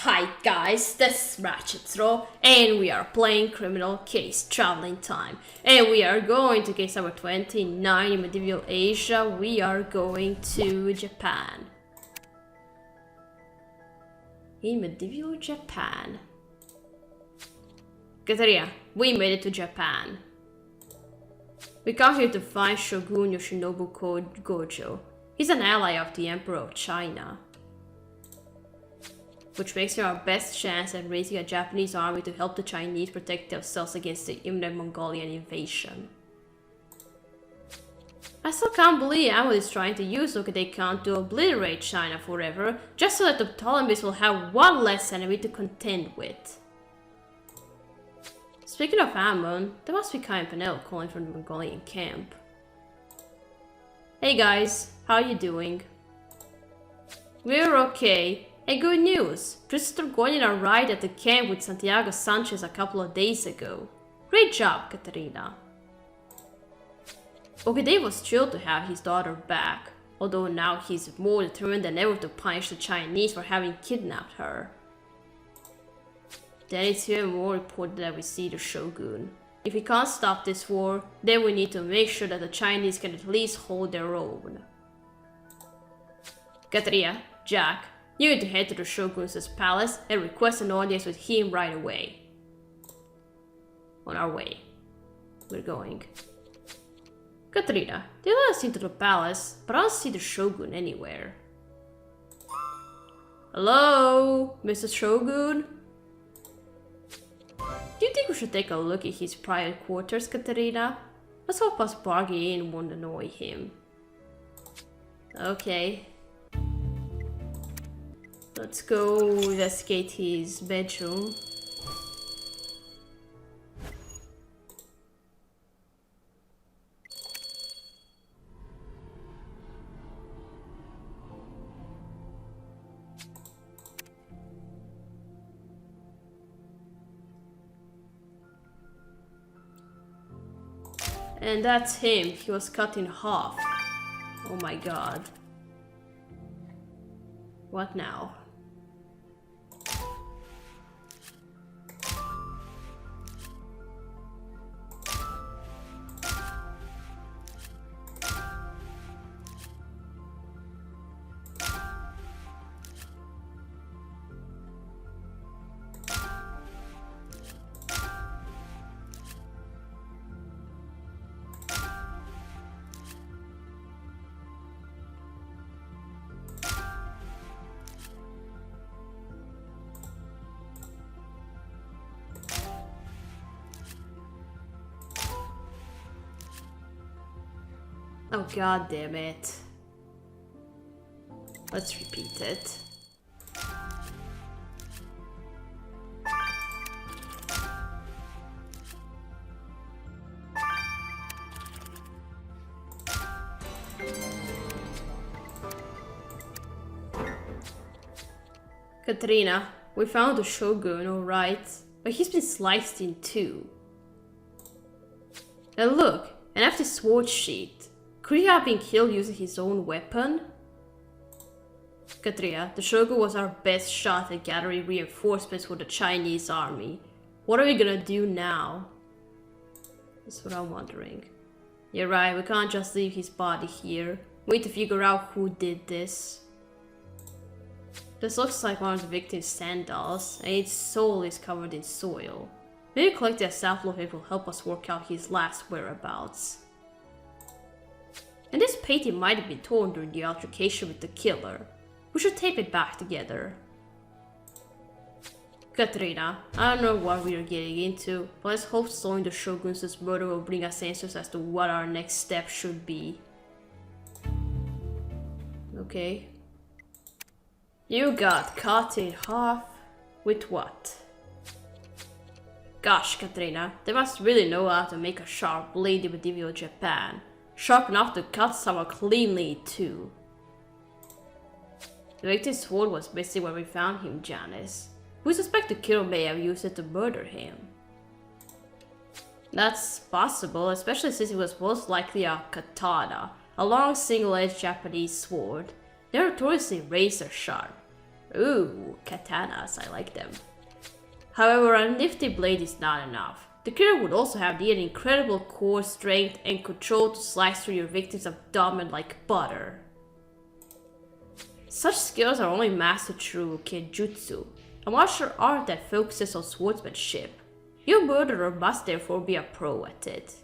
Hi guys, this is Ratchet and we are playing Criminal Case Traveling Time. And we are going to case number 29 in medieval Asia. We are going to Japan. In medieval Japan. Kateria, we made it to Japan. We come here to find Shogun Yoshinobu Gojo. He's an ally of the Emperor of China, which makes him our best chance at raising a Japanese army to help the Chinese protect themselves against the imminent Mongolian invasion. I still can't believe Ahmed is trying to use Okade Khan to obliterate China forever, just so that the Ptolemies will have one less enemy to contend with. Speaking of Ammon, there must be Kai and Penel calling from the Mongolian camp. Hey guys, how you doing? We're okay. And good news, Princess Torgonin arrived at the camp with Santiago Sanchez a couple of days ago. Great job, Katerina. Okade was thrilled to have his daughter back, although now he's more determined than ever to punish the Chinese for having kidnapped her. Then it's even more important that we see the Shogun. If we can't stop this war, then we need to make sure that the Chinese can at least hold their own. Katerina, Jack, you need to head to the Shogun's palace and request an audience with him right away. On our way. We're going. Katerina, they let us into the palace, but I don't see the Shogun anywhere. Hello, Mr. Shogun? Do you think we should take a look at his private quarters, Katerina? Let's hope us barging in won't annoy him. Okay. Let's go investigate his bedroom. And that's him. He was cut in half. Oh my god. What now? Oh god damn it. Let's repeat it. Katerina, we found the Shogun, alright, but he's been sliced in two. And look, an empty sword sheath. Could he have been killed using his own weapon? Katerina, the Shogun was our best shot at gathering reinforcements for the Chinese army. What are we gonna do now? That's what I'm wondering. You're right, we can't just leave his body here. We need to figure out who did this. This looks like one of the victim's sandals, and its sole is covered in soil. Maybe collecting a sample of it will help us work out his last whereabouts. And this painting might have been torn during the altercation with the killer. We should tape it back together. Katerina, I don't know what we are getting into, but let's hope solving the Shogun's murder will bring us answers as to what our next step should be. Okay. You got cut in half with what? Gosh, Katerina, they must really know how to make a sharp blade in medieval Japan. Sharp enough to cut someone cleanly too. The victim's sword was missing when we found him, Janice. We suspect the killer may have used it to murder him. That's possible, especially since it was most likely a katana, a long single-edged Japanese sword. They're notoriously razor sharp. Ooh, katanas, I like them. However, a nifty blade is not enough. The killer would also have the incredible core strength and control to slice through your victim's abdomen like butter. Such skills are only mastered through kenjutsu, a martial art that focuses on swordsmanship. Your murderer must therefore be a pro at it.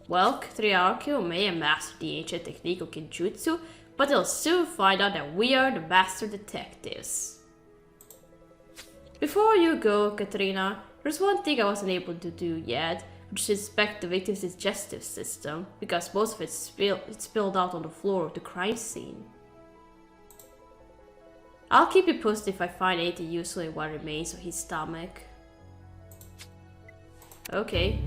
Well, Katriarchio may have mastered the ancient technique of kenjutsu, but they'll soon find out that we are the master detectives. Before you go, Katrina, there's one thing I wasn't able to do yet, which is inspect the victim's digestive system, because most of it spilled out on the floor of the crime scene. I'll keep you posted if I find anything useful in what remains of his stomach. Okay.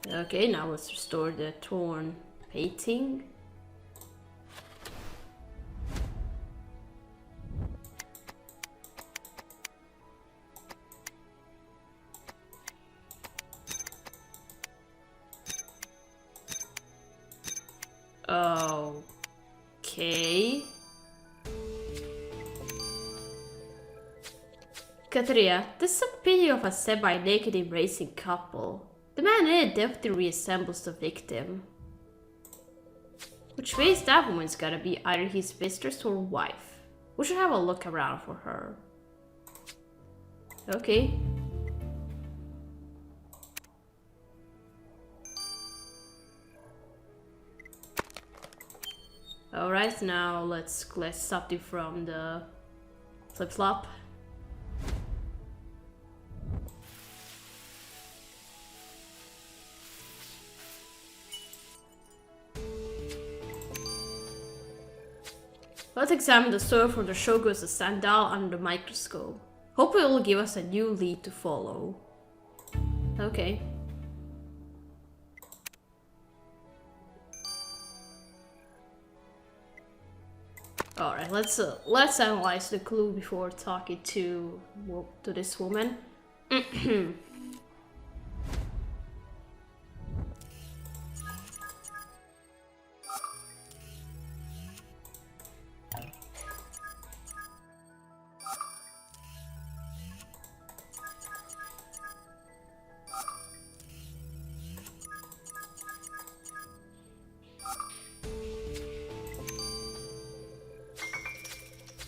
Okay, now let's restore the torn painting. Okay. Katria, this is a pity of a semi-naked embracing couple. The man in it definitely resembles the victim. Which means that woman's gotta be either his mistress or wife. We should have a look around for her. Okay. Alright, now let's collect something from the flip-flop. Let's examine the sword from the Shogun's sandal under the microscope. Hopefully it will give us a new lead to follow. Okay. Alright, let's analyze the clue before talking to this woman.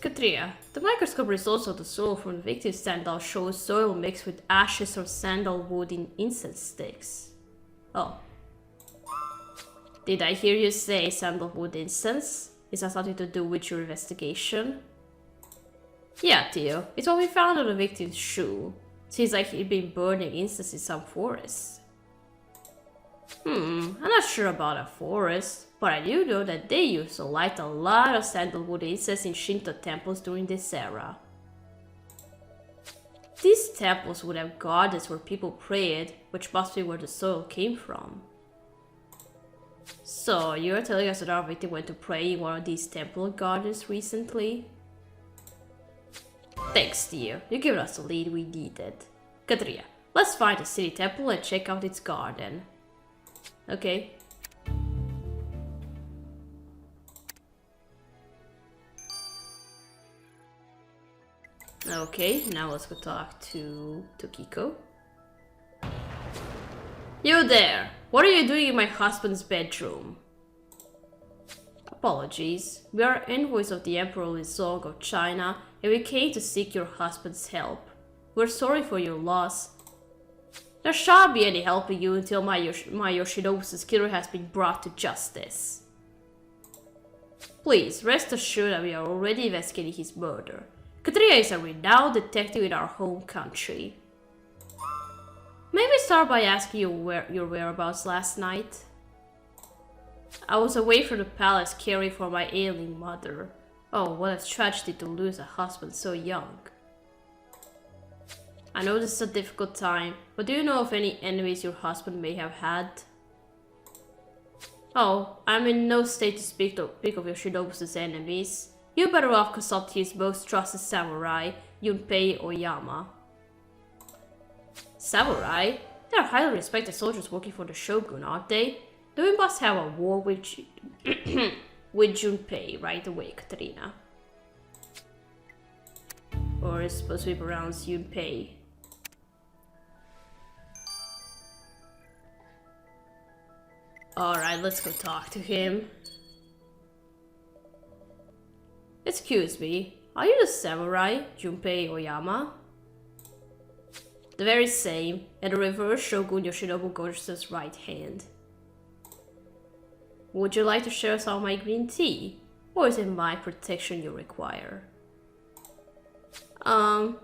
Katria, the microscope results of the soil from the victim's sandal shows soil mixed with ashes or sandalwood in incense sticks. Oh. Did I hear you say sandalwood incense? Is that something to do with your investigation? Yeah, Theo. It's what we found on the victim's shoe. Seems like he'd been burning incense in some forest. I'm not sure about a forest, but I do know that they used to light a lot of sandalwood incense in Shinto temples during this era. These temples would have gardens where people prayed, which must be where the soil came from. So, you're telling us that our victim went to pray in one of these temple gardens recently? Thanks, Theo. You gave us the lead we needed. Katria, let's find the city temple and check out its garden. Okay. Okay, now let's go talk to Kiko. You there! What are you doing in my husband's bedroom? Apologies. We are envoys of the Emperor Lizong of China, and we came to seek your husband's help. We're sorry for your loss. There shan't be any helping you until my Yoshinobu's killer has been brought to justice. Please, rest assured that we are already investigating his murder. Katria is a renowned detective in our home country. Maybe start by asking you your whereabouts last night. I was away from the palace caring for my ailing mother. Oh, what a tragedy to lose a husband so young. I know this is a difficult time, but do you know of any enemies your husband may have had? Oh, I'm in no state to speak of Yoshinobu's enemies. You're better off consulting his most trusted samurai, Junpei Oyama. Samurai? They are highly respected soldiers working for the Shogun, aren't they? Then we must have a war with, with Junpei right away, Katarina. Or it's supposed to be pronounced Junpei. Alright, let's go talk to him. Excuse me, are you the samurai, Junpei Oyama? The very same, and the reverse Shogun Yoshinobu Goshi's right hand. Would you like to share some of my green tea? Or is it my protection you require?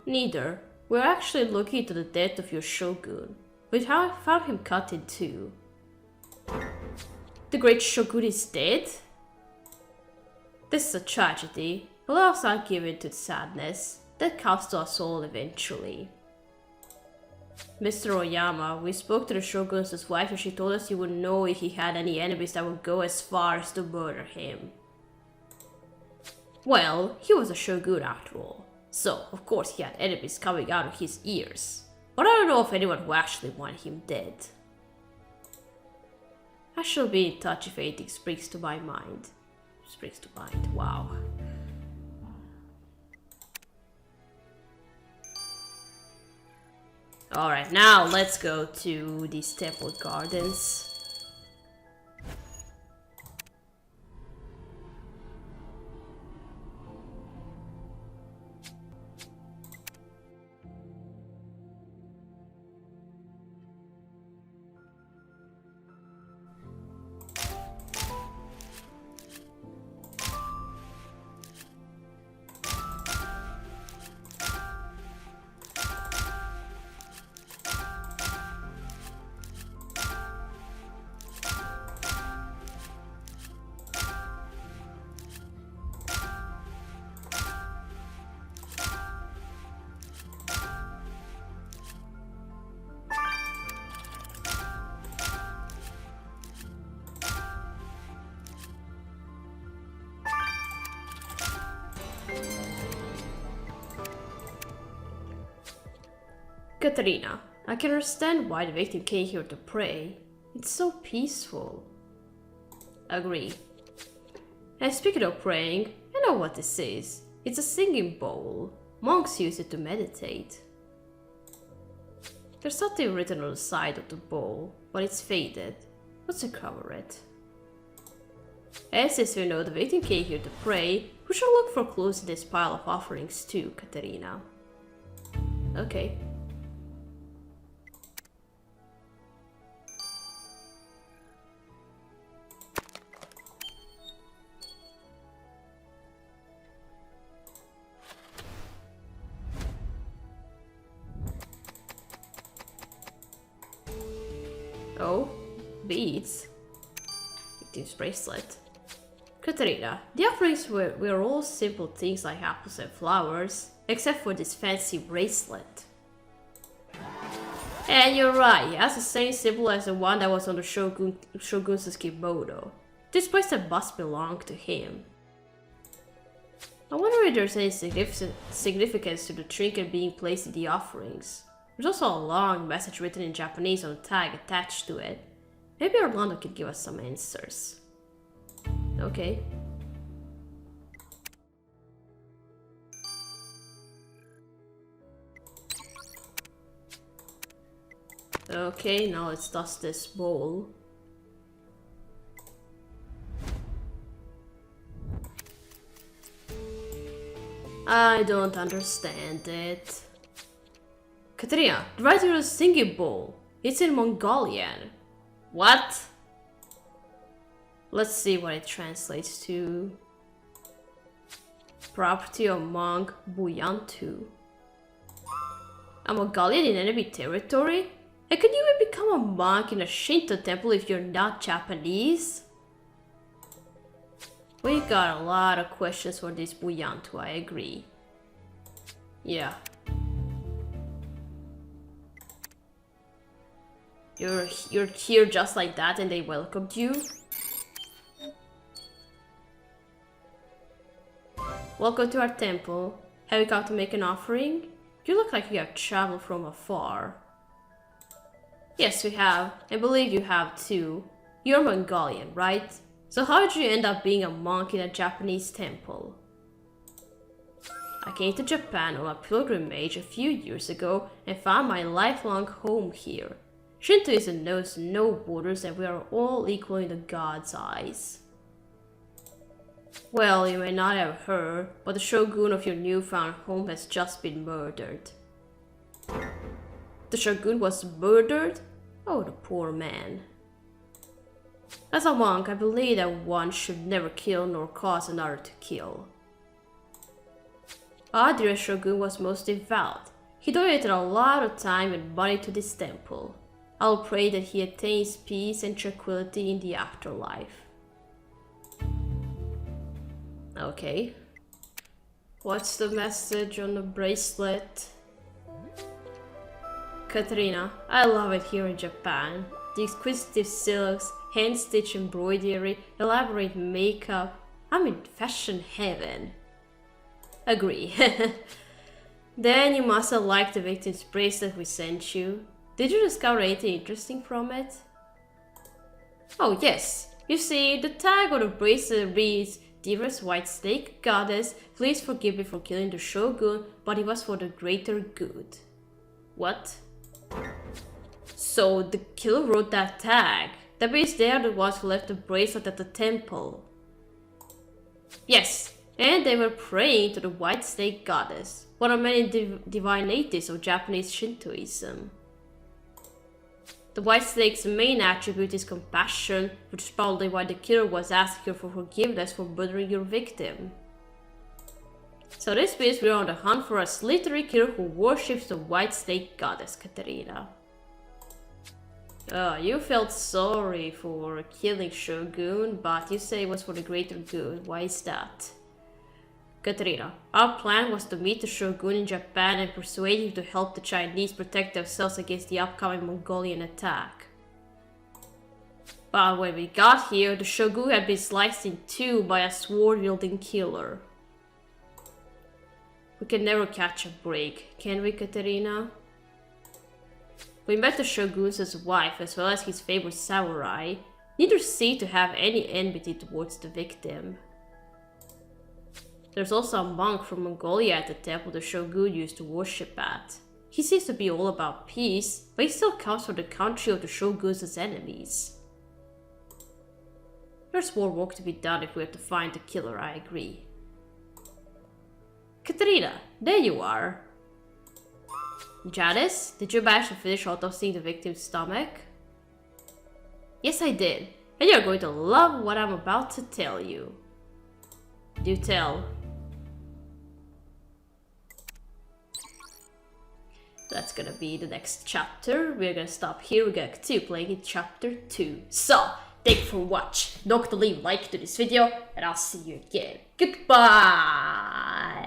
Neither. We're actually looking into the death of your Shogun. We found him cut in two. The great Shogun is dead? This is a tragedy, but let us not give in to sadness. That comes to us all eventually. Mr. Oyama, we spoke to the Shogun's wife and she told us he would know if he had any enemies that would go as far as to murder him. Well, he was a Shogun after all, so of course he had enemies coming out of his ears. But I don't know of anyone who actually wanted him dead. I shall be in touch if anything springs to my mind. Wow. Alright, now let's go to these temple gardens. Katarina, I can understand why the victim came here to pray. It's so peaceful. Agree. And speaking of praying, I know what this is. It's a singing bowl. Monks use it to meditate. There's something written on the side of the bowl, but it's faded. Let's uncover it. And since we know the victim came here to pray, we should look for clues in this pile of offerings too, Katarina. Okay. Oh, beads. Victim's bracelet. Katarina, the offerings were all simple things like apples and flowers, except for this fancy bracelet. And you're right, it has the same symbol as the one that was on the Shogun's kimono. This bracelet must belong to him. I wonder if there's any significance to the trinket being placed in the offerings. There's also a long message written in Japanese on the tag attached to it. Maybe Orlando could give us some answers. Okay. Okay, now let's dust this bowl. I don't understand it. Katarina, the writer of the singing bowl. It's in Mongolian. What? Let's see what it translates to. Property of monk Buyantu. A Mongolian in enemy territory? And can you even become a monk in a Shinto temple if you're not Japanese? We got a lot of questions for this Buyantu, I agree. Yeah. You're here just like that and they welcomed you? Welcome to our temple. Have you come to make an offering? You look like you have traveled from afar. Yes, we have. I believe you have too. You're Mongolian, right? So how did you end up being a monk in a Japanese temple? I came to Japan on a pilgrimage a few years ago and found my lifelong home here. Shintoism knows no borders and we are all equal in the god's eyes. Well, you may not have heard, but the shogun of your newfound home has just been murdered. The shogun was murdered? Oh, the poor man. As a monk, I believe that one should never kill nor cause another to kill. Our dear shogun was most devout. He donated a lot of time and money to this temple. I'll pray that he attains peace and tranquility in the afterlife. Okay. What's the message on the bracelet? Katrina, I love it here in Japan. The exquisite silks, hand-stitched embroidery, elaborate makeup. I'm in fashion heaven. Agree. Then you must have liked the victim's bracelet we sent you. Did you discover anything interesting from it? Oh yes. You see, the tag on the bracelet reads, "Dearest White Snake Goddess, please forgive me for killing the shogun, but it was for the greater good." What? So the killer wrote that tag. That means they are the ones who left the bracelet at the temple. Yes, and they were praying to the White Snake Goddess, one of many divinities of Japanese Shintoism. The White Snake's main attribute is compassion, which is probably why the killer was asking for forgiveness for murdering your victim. So this means we're on the hunt for a slithering killer who worships the White Snake Goddess, Katerina. You felt sorry for killing Shogun, but you say it was for the greater good. Why is that? Katerina, our plan was to meet the Shogun in Japan and persuade him to help the Chinese protect themselves against the upcoming Mongolian attack. But when we got here, the Shogun had been sliced in two by a sword-wielding killer. We can never catch a break, can we, Katerina? We met the Shogun's wife as well as his favorite samurai. Neither seem to have any enmity towards the victim. There's also a monk from Mongolia at the temple the Shogun used to worship at. He seems to be all about peace, but he still comes from the country of the Shogun's enemies. There's more work to be done if we have to find the killer, I agree. Katerina, there you are. Janice, did you manage to finish autopsying the victim's stomach? Yes, I did. And you're going to love what I'm about to tell you. Do tell. That's gonna be the next chapter. We're gonna stop here. We're gonna continue playing in chapter 2. So, thank you for watching. Don't forget to leave a like to this video, and I'll see you again. Goodbye!